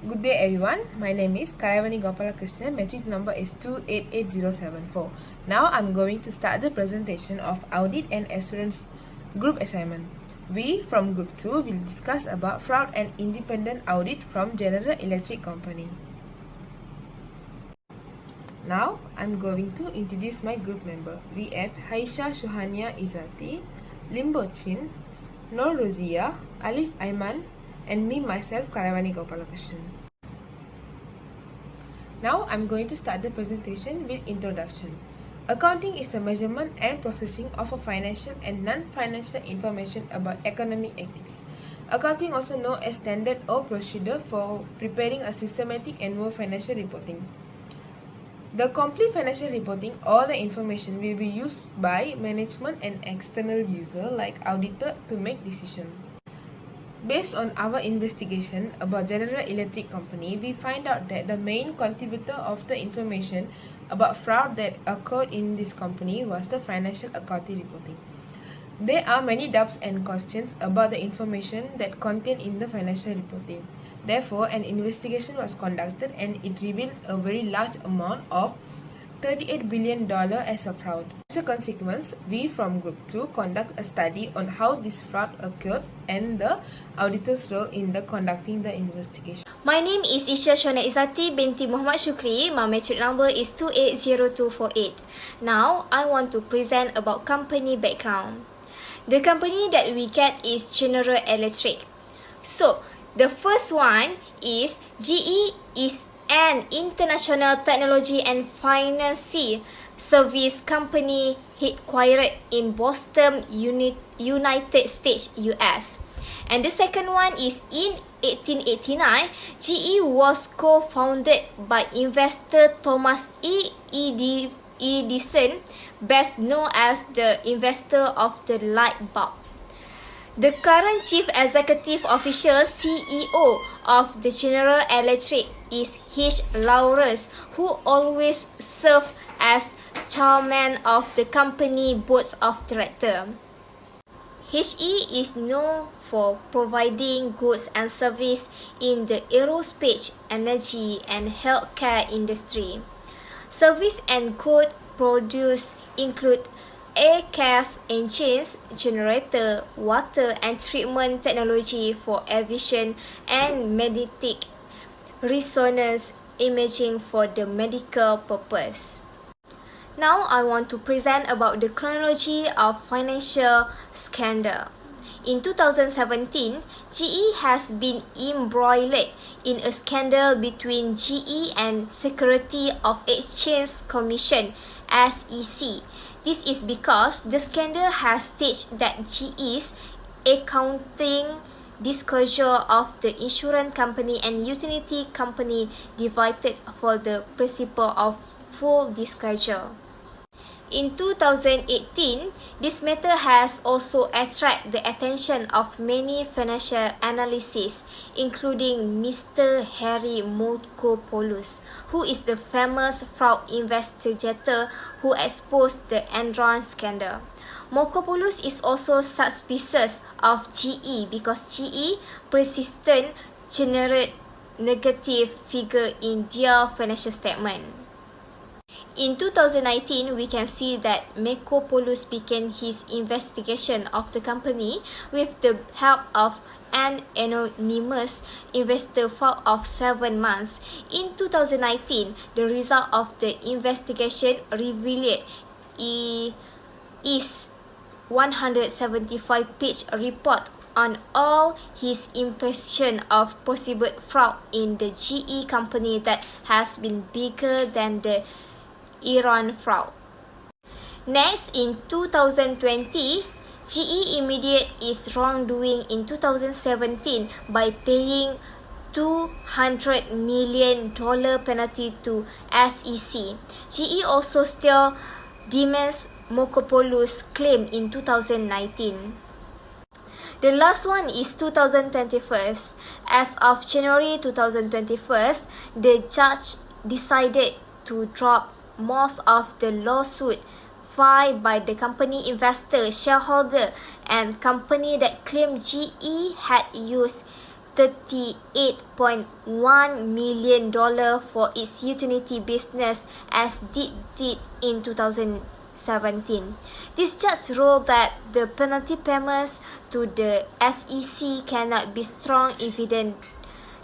Good day everyone, my name is Kalyavani Gopalakrishnan, metric number is 288074. Now I'm going to start the presentation of Audit and Assurance Group Assignment. We from Group 2 will discuss about fraud and independent audit from General Electric Company. Now I'm going to introduce my group member. We have Haisha Shuhania Izati, Limbo Chin, Nur Rozia, Alif Aiman, and me myself Kalyavani Gopalakrishnan. Now I'm going to start the presentation with introduction. Accounting is the measurement and processing of a financial and non-financial information about economic activities. Accounting, also known as standard or procedure for preparing a systematic annual financial reporting. The complete financial reporting, all the information will be used by management and external user like auditor to make decisions. Based on our investigation about General Electric Company, we find out that the main contributor of the information about fraud that occurred in this company was the financial accounting reporting. There are many doubts and questions about the information that contained in the financial reporting. Therefore, an investigation was conducted and it revealed a very large amount of $38 billion as a fraud. As a consequence, we from Group 2 conduct a study on how this fraud occurred and the auditor's role in the conducting the investigation. My name is Isha Shona Izati binti Muhammad Shukri. My metric number is 280248. Now, I want to present about company background. The company that we get is General Electric. So, the first one is GE is an international technology and finance service company headquartered in Boston, United States, US. And the second one is in 1889, GE was co-founded by investor Thomas Edison, best known as the inventor of the light bulb. The current Chief Executive Officer (CEO) of the General Electric is H. Lawrence, who always served as chairman of the company board of directors. HE is known for providing goods and services in the aerospace, energy, and healthcare industry. Service and goods produced include aircraft engines, generator, water and treatment technology for aviation, and magnetic resonance imaging for the medical purpose. Now I want to present about the chronology of financial scandal. In 2017, GE has been embroiled in a scandal between GE and Security of Exchange Commission (SEC). This is because the scandal has staged that GE's accounting disclosure of the insurance company and utility company divided for the principle of full disclosure. In 2018, this matter has also attracted the attention of many financial analysts, including Mr. Harry Moukopoulos, who is the famous fraud investigator who exposed the Enron scandal. Moukopoulos is also suspicious of GE because GE persistently generated negative figures in their financial statement. In 2019, we can see that Moukopoulos began his investigation of the company with the help of an anonymous investor for 7 months. In 2019, the result of the investigation revealed is 175-page report on all his impression of possible fraud in the GE company that has been bigger than the Iran fraud. Next, in 2020, GE immediate its wrongdoing in 2017 by paying $200 million penalty to SEC. GE also still demands Moukopoulos' claim in 2019. The last one is 2021. As of January 2021, the judge decided to drop most of the lawsuit filed by the company investor, shareholder, and company that claimed GE had used $38.1 million for its utility business as did in 2017. This just ruled that the penalty payments to the SEC cannot be strong evidence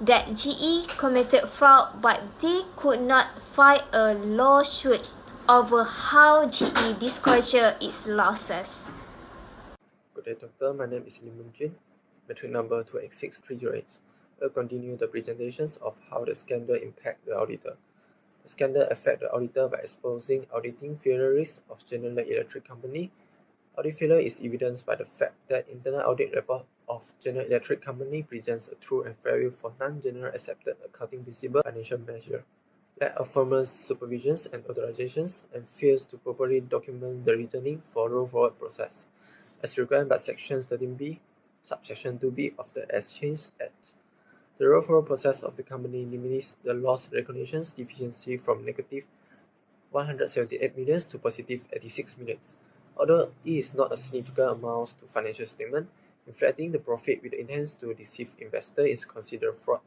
that GE committed fraud, but they could not file a lawsuit over how GE disclosure its losses. Good day, Doctor. My name is Lim Moon Jin, metric number 286308. I'll continue the presentations of how the scandal impact the auditor. The scandal affect the auditor by exposing auditing failure risks of General Electric Company. Audit failure is evidenced by the fact that internal audit report of General Electric Company presents a true and fair view for non-general accepted accounting principle financial measure, lack of formal supervisions and authorizations, and fails to properly document the reasoning for roll-forward process, as required by Section 13b, subsection 2b of the Exchange Act. The roll-forward process of the company eliminates the loss recognition's deficiency from negative 178 million to positive 86 million. Although it is not a significant amount to financial statement, inflating the profit with the intent to deceive investors is considered fraud.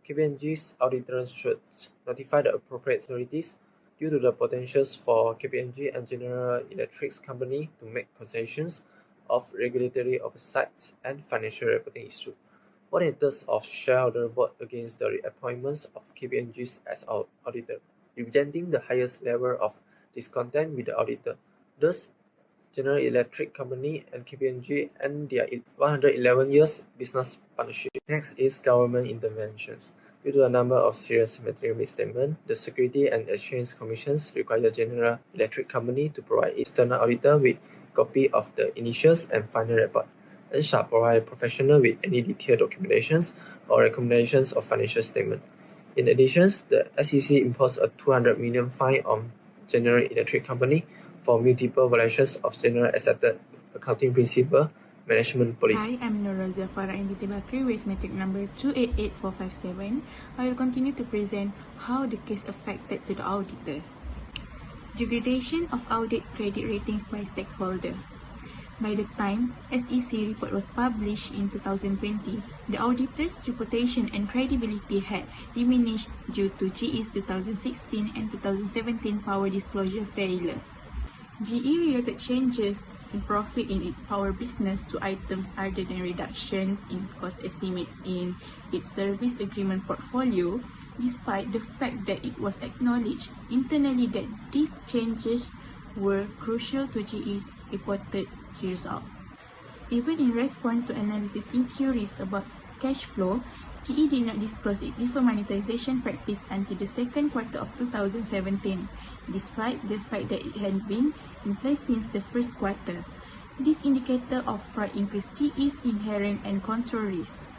KPMG's auditors should notify the appropriate authorities due to the potentials for KPMG and General Electric's company to make concessions of regulatory oversight and financial reporting issues. Auditors of shareholder vote against the reappointments of KPMG as auditor, representing the highest level of discontent with the auditor. Thus, General Electric Company and KPMG and their 111 years business partnership. Next is government interventions. Due to a number of serious material misstatements, the Security and Exchange Commissions require General Electric Company to provide external auditor with copy of the initials and final report, and shall provide professional with any detailed documentations or recommendations of financial statement. In addition, the SEC imposed a 200 million fine on General Electric Company for multiple violations of general accepted accounting principle management policy. Hi, I'm Noroza Farah Inditi Bakri with metric number 288457. I will continue to present how the case affected to the auditor. Degradation of audit credit ratings by stakeholder. By the time SEC report was published in 2020, the auditor's reputation and credibility had diminished due to GE's 2016 and 2017 power disclosure failure. GE-related changes in profit in its power business to items other than reductions in cost estimates in its service agreement portfolio, despite the fact that it was acknowledged internally that these changes were crucial to GE's reported result. Even in response to analysis inquiries about cash flow, GE did not disclose its deferred monetization practice until the second quarter of 2017, despite the fact that it had been in place since the first quarter. This indicator of fraud increased GE's inherent and control risk.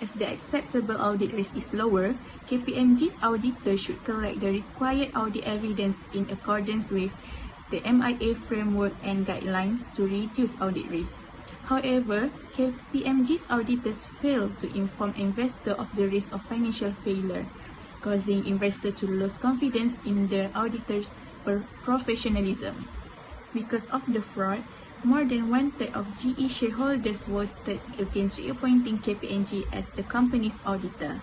As the acceptable audit risk is lower, KPMG's auditor should correct the required audit evidence in accordance with the MIA framework and guidelines to reduce audit risk. However, KPMG's auditors failed to inform investors of the risk of financial failure, causing investors to lose confidence in the auditor's professionalism. Because of the fraud, more than one-third of GE shareholders voted against reappointing KPMG as the company's auditor.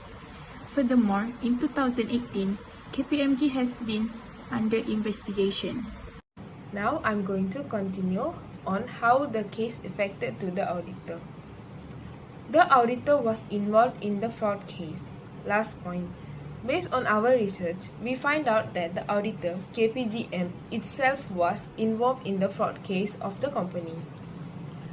Furthermore, in 2018, KPMG has been under investigation. Now I'm going to continue on how the case affected to the auditor. The auditor was involved in the fraud case. Last point. Based on our research, we find out that the auditor, KPGM, itself was involved in the fraud case of the company.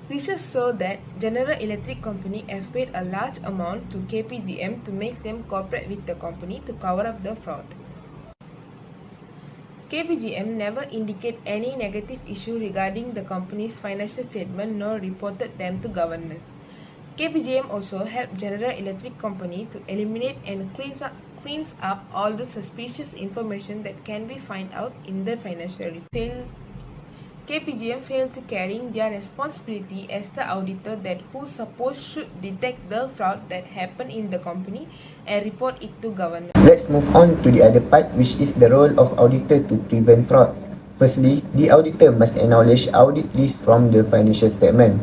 Research showed that General Electric Company have paid a large amount to KPGM to make them cooperate with the company to cover up the fraud. KPGM never indicated any negative issue regarding the company's financial statement nor reported them to governance. KPGM also helped General Electric Company to eliminate and cleans up all the suspicious information that can be found out in the financial report. KPGM failed to carrying their responsibility as the auditor that who supposed should detect the fraud that happened in the company and report it to government. Let's move on to the other part, which is the role of auditor to prevent fraud. Firstly, the auditor must acknowledge audit risk from the financial statement.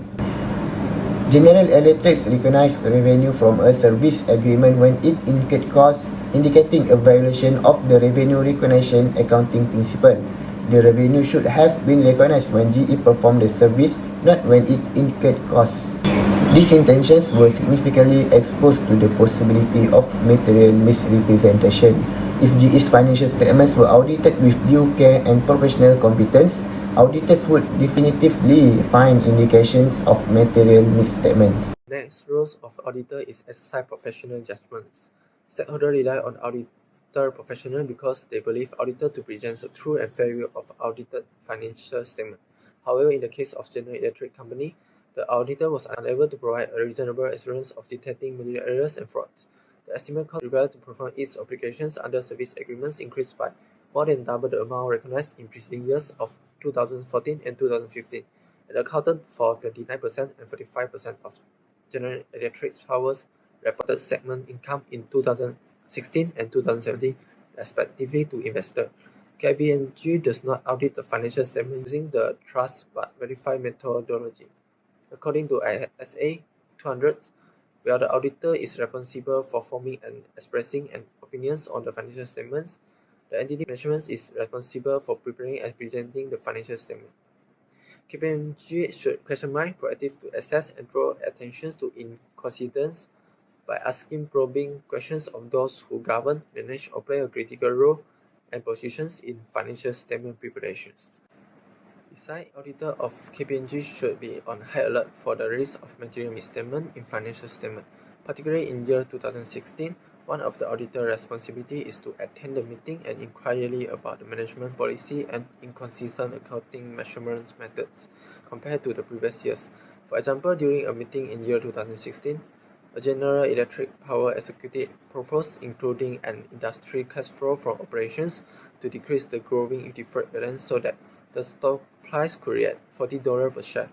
General Electric recognized revenue from a service agreement when it incurred costs, indicating a violation of the revenue recognition accounting principle. The revenue should have been recognized when GE performed the service, not when it incurred costs. These intentions were significantly exposed to the possibility of material misrepresentation. If GE's financial statements were audited with due care and professional competence, auditors would definitively find indications of material misstatements. Next, roles of auditor is exercise professional judgments. Stakeholders rely on auditor professional because they believe auditor to present a true and fair view of audited financial statement. However, in the case of General Electric Company, the auditor was unable to provide a reasonable assurance of detecting material errors and frauds. The estimate cost required to perform its obligations under service agreements increased by more than double the amount recognized in preceding years of 2014 and 2015, and accounted for 29% and 45% of General Electric Power's reported segment income in 2016 and 2017, respectively, to investors. KPMG does not audit the financial statement using the trust but verify methodology. According to ISA 200, where the auditor is responsible for forming and expressing an opinions on the financial statements, the entity management is responsible for preparing and presenting the financial statement. KPMG should question mark proactive to assess and draw attention to inconsistencies by asking probing questions of those who govern, manage, or play a critical role and positions in financial statement preparations. Besides, auditor of KPMG should be on high alert for the risk of material misstatement in financial statement. Particularly in year 2016, one of the auditor's responsibilities is to attend the meeting and inquiry about the management policy and inconsistent accounting measurement methods compared to the previous years. For example, during a meeting in year 2016, a General Electric Power executive proposed including an industry cash flow from operations to decrease the growing deferred balance so that the stock price could reach $40 per share,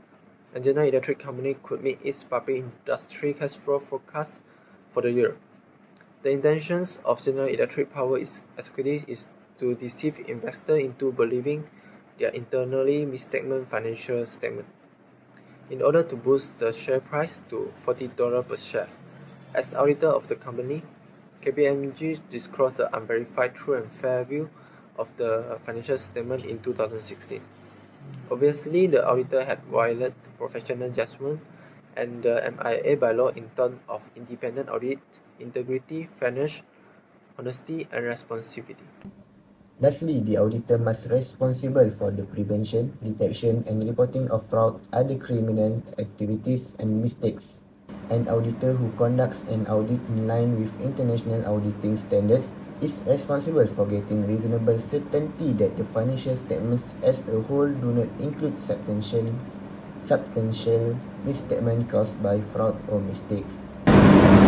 and General Electric Company could meet its public industry cash flow forecast for the year. The intentions of General Electric Power executive is to deceive investors into believing their internally misstatement financial statement, in order to boost the share price to $40 per share. As auditor of the company, KPMG disclosed the unverified true and fair view of the financial statement in 2016. Obviously, the auditor had violated professional judgment and the MIA bylaw in terms of independent audit, integrity, fairness, honesty, and responsibility. Lastly, the auditor must be responsible for the prevention, detection, and reporting of fraud, other criminal activities, and mistakes. An auditor who conducts an audit in line with international auditing standards is responsible for getting reasonable certainty that the financial statements as a whole do not include substantial misstatement caused by fraud or mistakes.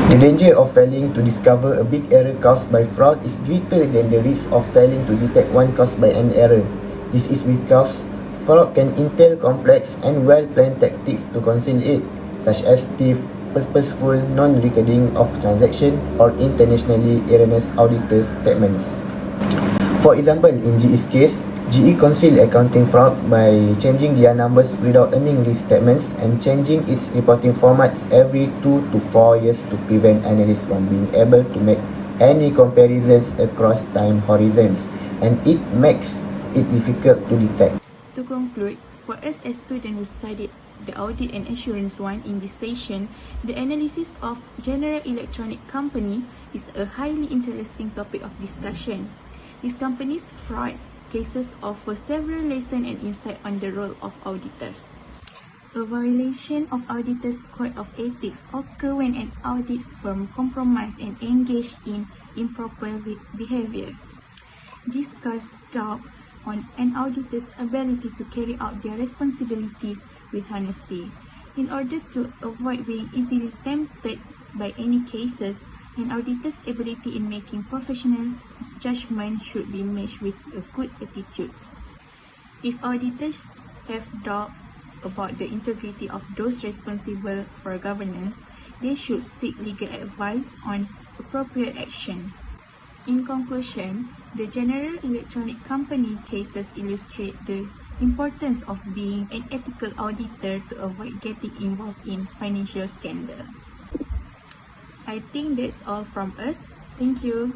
The danger of failing to discover a big error caused by fraud is greater than the risk of failing to detect one caused by an error. This is because fraud can entail complex and well-planned tactics to conceal it, such as theft, purposeful non-recording of transaction, or internationally erroneous auditor statements. For example, in GE's case, GE concealed accounting fraud by changing their numbers without earning restatements and changing its reporting formats every 2 to 4 years to prevent analysts from being able to make any comparisons across time horizons, and it makes it difficult to detect. To conclude, for us as students who studied the Audit and Assurance 1 in this session, the analysis of General Electric Company is a highly interesting topic of discussion. This company's fraud cases offer several lessons and insight on the role of auditors. A violation of auditors' code of ethics occurs when an audit firm compromises and engages in improper behavior. This casts doubt on an auditor's ability to carry out their responsibilities with honesty. In order to avoid being easily tempted by any cases, an auditor's ability in making professional judgment should be matched with a good attitude. If auditors have doubt about the integrity of those responsible for governance, they should seek legal advice on appropriate action. In conclusion, the General Electric Company cases illustrate the importance of being an ethical auditor to avoid getting involved in financial scandal. I think that's all from us. Thank you.